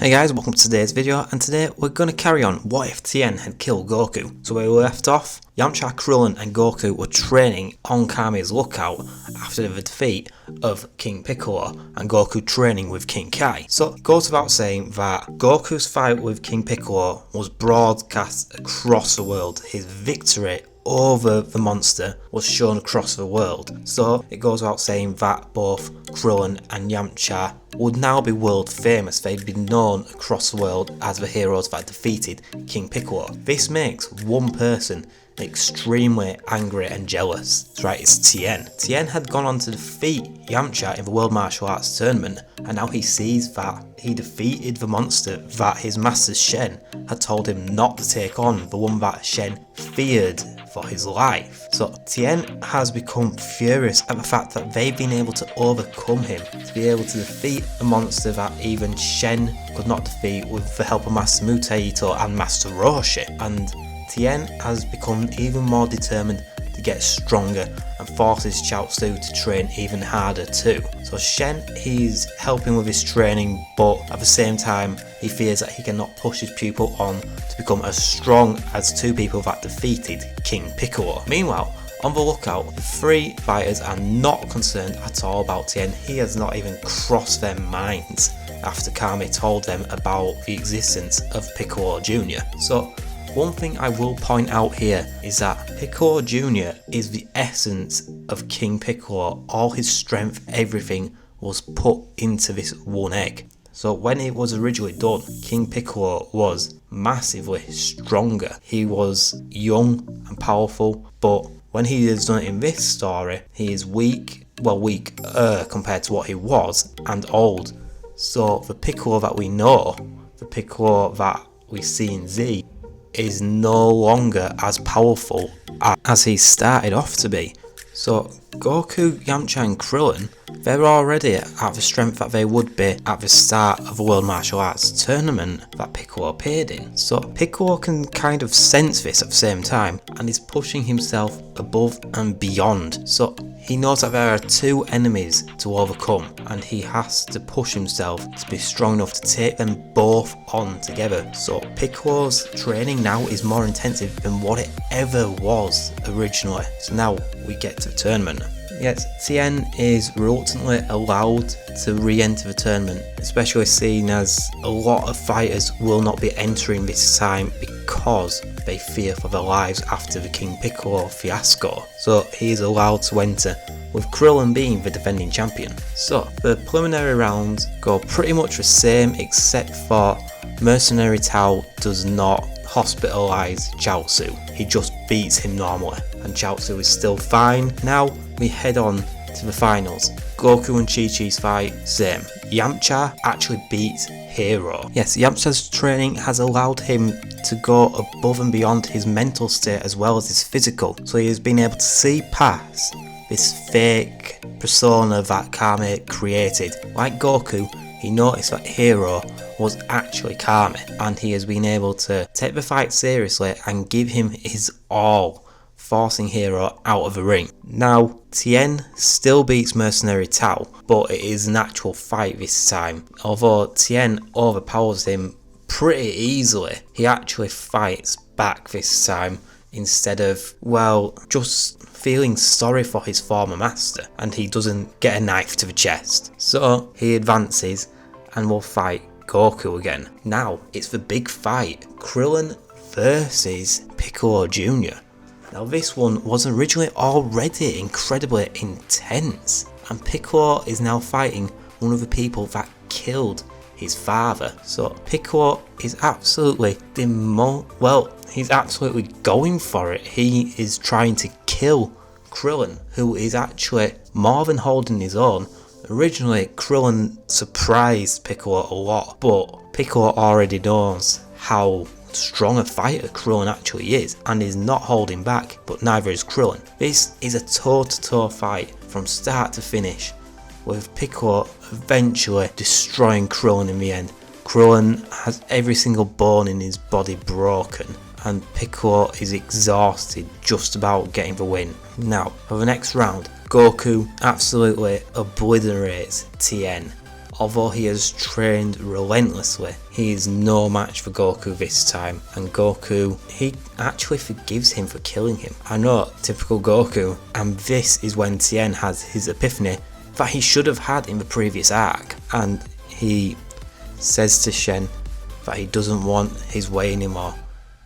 Hey guys, welcome to today's video, and today we're going to carry on what if Tien had killed Goku. So where we left off, Yamcha, Krillin and Goku were training on Kame's lookout after the defeat of King Piccolo and Goku training with King Kai. So it goes without saying that Goku's fight with King Piccolo was broadcast across the world. His victory over the monster was shown across the world. So it goes without saying that both Krillin and Yamcha would now be world famous. They'd be known across the world as the heroes that defeated King Piccolo. This makes one person extremely angry and jealous. That's right, it's Tien. Tien had gone on to defeat Yamcha in the World Martial Arts Tournament, and now he sees that he defeated the monster that his master Shen had told him not to take on, the one that Shen feared for his life. So Tien has become furious at the fact that they've been able to overcome him, to be able to defeat a monster that even Shen could not defeat with the help of Master Mutaito and Master Roshi. And Tien has become even more determined to get stronger and forces Chaozu to train even harder too. So Shen, he's helping with his training, but at the same time he fears that he cannot push his pupil on to become as strong as two people that defeated King Piccolo. Meanwhile, on the lookout, the three fighters are not concerned at all about Tien. He has not even crossed their minds after Kame told them about the existence of Piccolo Jr. So one thing I will point out here is that Piccolo Jr is the essence of King Piccolo. All his strength, everything was put into this one egg. So when it was originally done, King Piccolo was massively stronger. He was young and powerful, but when he has done it in this story, he is weak, well weaker compared to what he was, and old. So the Piccolo that we know, the Piccolo that we see in Z, is no longer as powerful as he started off to be. So Goku, Yamcha and Krillin, they're already at the strength that they would be at the start of the World Martial Arts Tournament that Piccolo appeared in. So Piccolo can kind of sense this at the same time and is pushing himself above and beyond. So he knows that there are two enemies to overcome and he has to push himself to be strong enough to take them both on together. So Piccolo's training now is more intensive than what it ever was originally. So now we get to the tournament. Yet Tien is reluctantly allowed to re-enter the tournament, especially seeing as a lot of fighters will not be entering this time because they fear for their lives after the King Piccolo fiasco. So he is allowed to enter, with Krillin being the defending champion. So the preliminary rounds go pretty much the same, except for Mercenary Tao does not hospitalise Chaozu. He just beats him normally and Chaozu is still fine. Now we head on to the finals. Goku and Chi-Chi's fight, same. Yamcha actually beats Hero. Yes, Yamcha's training has allowed him to go above and beyond his mental state as well as his physical. So he has been able to see past this fake persona that Kame created. Like Goku, he noticed that Hero was actually Kame, and he has been able to take the fight seriously and give him his all, forcing Hero out of the ring. Now, Tien still beats Mercenary Tao, but it is an actual fight this time. Although Tien overpowers him pretty easily, he actually fights back this time instead of, well, just feeling sorry for his former master, and he doesn't get a knife to the chest. So he advances and will fight Goku again. Now it's the big fight, Krillin versus Piccolo Jr. Now this one was originally already incredibly intense, and Piccolo is now fighting one of the people that killed his father. So Piccolo is absolutely he's absolutely going for it. He is trying to kill Krillin, who is actually more than holding his own. Originally, Krillin surprised Piccolo a lot, but Piccolo already knows how strong a fighter Krillin actually is and is not holding back, but neither is Krillin. This is a toe-to-toe fight from start to finish, with Piccolo eventually destroying Krillin in the end. Krillin has every single bone in his body broken, and Piccolo is exhausted, just about getting the win. Now, for the next round, Goku absolutely obliterates Tien Although he has trained relentlessly, he is no match for Goku this time, and Goku, he actually forgives him for killing him. I know, typical Goku, and this is when Tien has his epiphany that he should have had in the previous arc, and he says to Shen that he doesn't want his way anymore.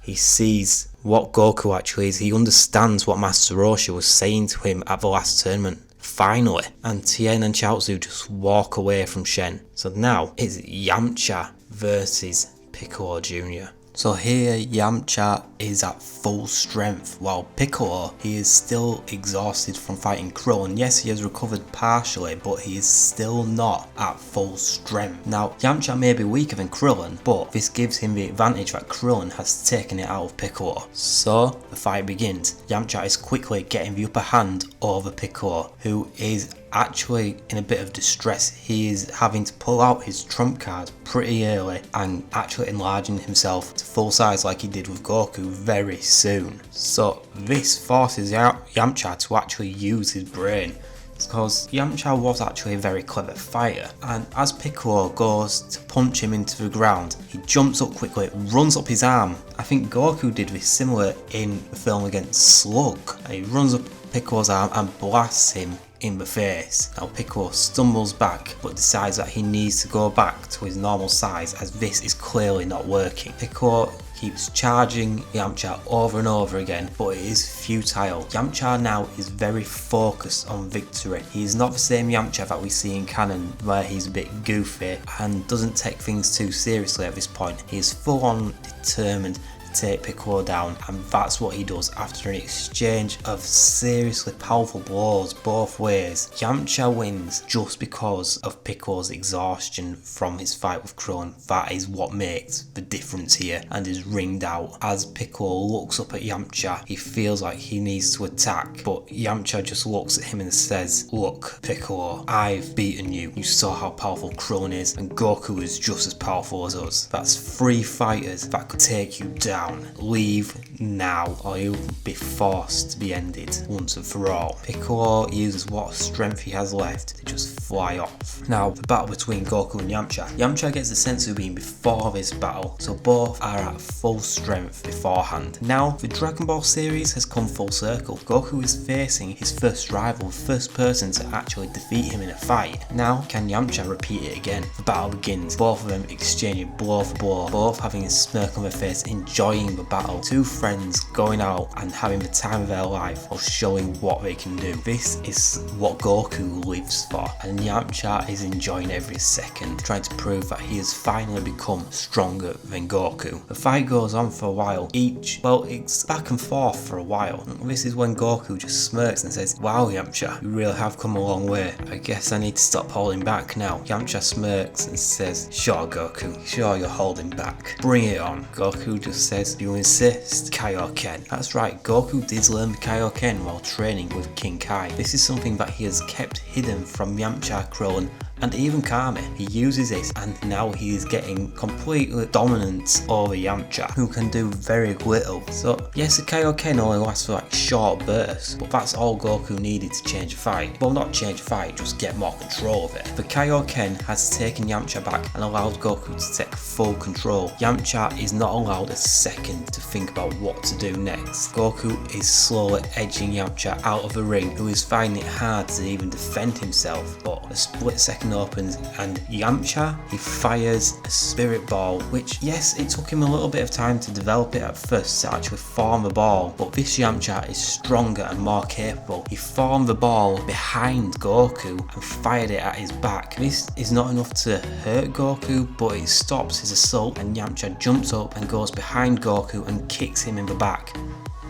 He sees what Goku actually is, he understands what Master Roshi was saying to him at the last tournament. Finally, and Tien and Chaozu just walk away from Shen. So now it's Yamcha versus Piccolo Jr. So here Yamcha is at full strength, while Piccolo, he is still exhausted from fighting Krillin. Yes, he has recovered partially, but he is still not at full strength. Now, Yamcha may be weaker than Krillin, but this gives him the advantage that Krillin has taken it out of Piccolo. So, the fight begins. Yamcha is quickly getting the upper hand over Piccolo, who is actually in a bit of distress. He is having to pull out his trump card pretty early and actually enlarging himself to full size like he did with Goku very soon. So this forces Yamcha to actually use his brain, because Yamcha was actually a very clever fighter, and as Piccolo goes to punch him into the ground, he jumps up quickly, runs up his arm. I think Goku did this similar in the film against Slug. He runs up Piccolo's arm and blasts him in the face. Now Piccolo stumbles back but decides that he needs to go back to his normal size, as this is clearly not working. Piccolo keeps charging Yamcha over and over again, but it is futile. Yamcha now is very focused on victory. He is not the same Yamcha that we see in canon, where he's a bit goofy and doesn't take things too seriously at this point. He is full on determined take Piccolo down, and that's what he does after an exchange of seriously powerful blows both ways. Yamcha wins just because of Piccolo's exhaustion from his fight with Krillin. That is what makes the difference here, and is ringed out. As Piccolo looks up at Yamcha, he feels like he needs to attack, but Yamcha just looks at him and says, "Look, Piccolo, I've beaten you. You saw how powerful Krillin is, and Goku is just as powerful as us. That's 3 fighters that could take you down. Leave now, or you'll be forced to be ended once and for all." Piccolo uses what strength he has left to just fly off. Now, the battle between Goku and Yamcha. Yamcha gets the senzu bean before this battle, so both are at full strength beforehand. Now, the Dragon Ball series has come full circle. Goku is facing his first rival, the first person to actually defeat him in a fight. Now, can Yamcha repeat it again? The battle begins, both of them exchanging blow for blow, both having a smirk on their face, enjoying the battle. Two friends going out and having the time of their life while showing what they can do. This is what Goku lives for, and Yamcha is enjoying every second, trying to prove that he has finally become stronger than Goku. The fight goes on for a while. It's back and forth for a while. This is when Goku just smirks and says, "Wow, Yamcha, you really have come a long way. I guess I need to stop holding back now." Yamcha smirks and says, "Sure, Goku, sure you're holding back. Bring it on." Goku just says, "You insist, Kaioken." That's right, Goku did learn the Kaioken while training with King Kai. This is something that he has kept hidden from Yamcha, Krillin, and even Kami. He uses this, and now he is getting completely dominant over Yamcha, who can do very little. So yes, the Kaioken only lasts for like short bursts, but that's all Goku needed to change a fight. Well, not change a fight, just get more control of it. The Kaioken has taken Yamcha back and allowed Goku to take full control. Yamcha is not allowed a second to think about what to do next. Goku is slowly edging Yamcha out of the ring, who is finding it hard to even defend himself, but a split second opens and Yamcha, he fires a spirit ball, which, yes, it took him a little bit of time to develop it at first to actually form the ball, but this Yamcha is stronger and more capable. He formed the ball behind Goku and fired it at his back. This is not enough to hurt Goku, but it stops his assault, and Yamcha jumps up and goes behind Goku and kicks him in the back.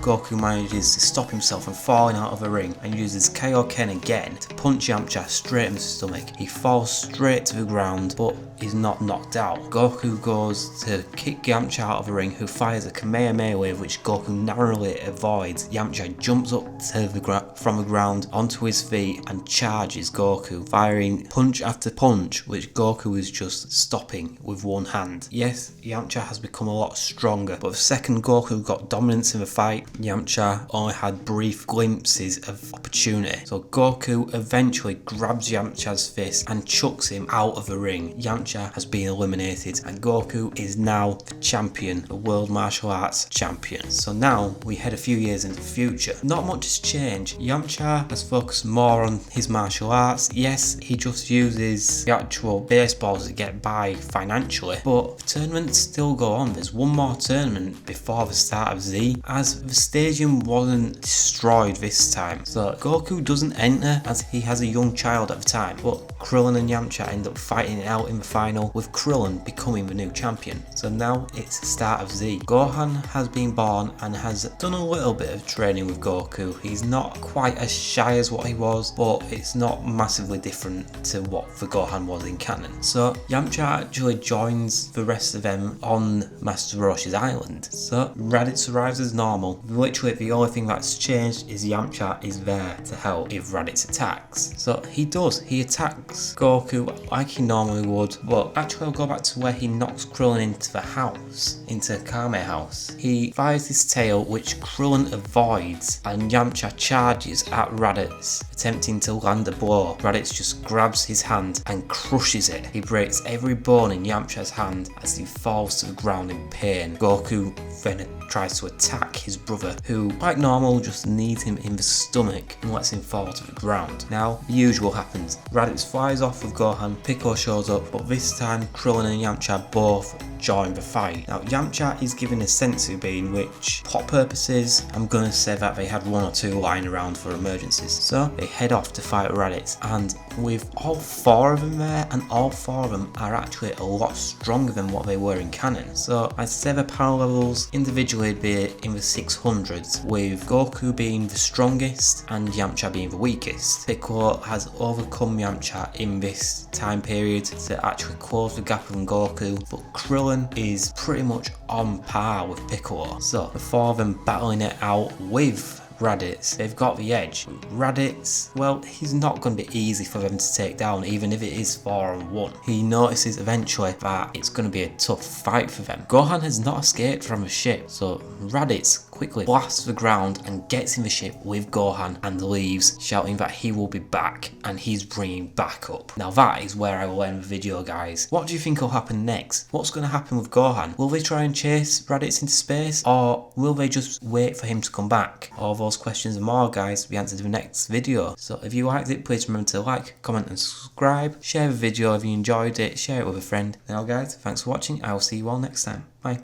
Goku manages to stop himself from falling out of the ring and uses Kaioken again to punch Yamcha straight in the stomach. He falls straight to the ground, but is not knocked out. Goku goes to kick Yamcha out of the ring, who fires a Kamehameha wave, which Goku narrowly avoids. Yamcha jumps up to from the ground onto his feet and charges Goku, firing punch after punch, which Goku is just stopping with one hand. Yes, Yamcha has become a lot stronger, but the second Goku got dominance in the fight, Yamcha only had brief glimpses of opportunity. So Goku eventually grabs Yamcha's fist and chucks him out of the ring. Yamcha has been eliminated and Goku is now the champion, the World Martial Arts champion. So now we head a few years into the future. Not much has changed. Yamcha has focused more on his martial arts. Yes, he just uses the actual baseballs to get by financially, but the tournaments still go on. There's one more tournament before the start of Z, as the stadium wasn't destroyed this time. So Goku doesn't enter as he has a young child at the time, but Krillin and Yamcha end up fighting it out in the final, with Krillin becoming the new champion. So now it's the start of Z. Gohan has been born and has done a little bit of training with Goku. He's not quite as shy as what he was, but it's not massively different to what the Gohan was in canon. So Yamcha actually joins the rest of them on Master Roshi's island. So Raditz arrives as normal. Literally the only thing that's changed is Yamcha is there to help if Raditz attacks. So he does. He attacks Goku like he normally would, but actually I'll go back to where he knocks Krillin into the house, into Kame house. He fires his tail, which Krillin avoids, and Yamcha charges at Raditz, attempting to land a blow. Raditz just grabs his hand and crushes it. He breaks every bone in Yamcha's hand as he falls to the ground in pain. Goku then tries to attack his brother, who, like normal, just knees him in the stomach and lets him fall to the ground. Now, the usual happens. Raditz flies off with Gohan, Piccolo shows up, but this time Krillin and Yamcha both join the fight. Now, Yamcha is given a senzu bean, which, plot purposes, I'm gonna say that they had one or two lying around for emergencies. So, they head off to fight Raditz, and with all four of them there, and all four of them are actually a lot stronger than what they were in canon. So, I'd say the power levels individually would be in the 600s, with Goku being the strongest and Yamcha being the weakest. Piccolo has overcome Yamcha in this time period to actually close the gap on Goku, but Krillin is pretty much on par with Piccolo. So the four of them battling it out with Raditz, they've got the edge. Raditz, well, he's not going to be easy for them to take down, even if it is 4-on-1. He notices eventually that it's going to be a tough fight for them. Gohan has not escaped from the ship, so Raditz quickly blasts the ground and gets in the ship with Gohan and leaves, shouting that he will be back and he's bringing backup. Now that is where I will end the video, guys. What do you think will happen next? What's going to happen with Gohan? Will they try and chase Raditz into space, or will they just wait for him to come back? All those questions and more, guys, will be answered in the next video. So if you liked it, please remember to like, comment and subscribe. Share the video if you enjoyed it, share it with a friend. Now guys, thanks for watching. I will see you all next time. Bye.